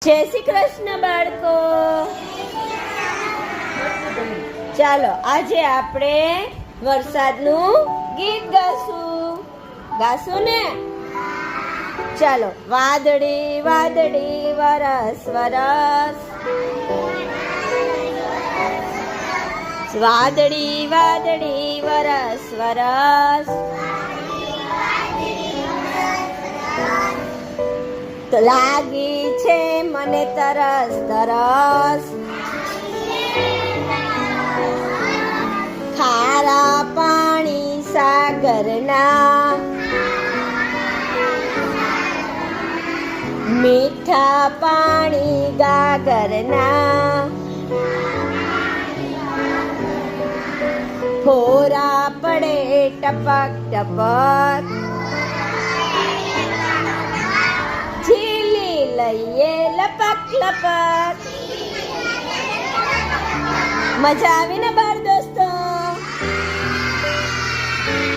જય શ્રી કૃષ્ણ બાળકો. ચાલો આજે આપણે વરસાદનું ગીત ગાશું ને. ચાલો. વાદળી વાદળી વરસ વરસ, વાદળી વાદળી વરસ વરસ, તો લાગી છે મને તરસ તરસ, ખારા પાણી સાગરના, મીઠા પાણી ગાગરના, ફોરા પડે ટપક ટપક, ઝીલી લઈએ લપક લપક. મજા આવી ને?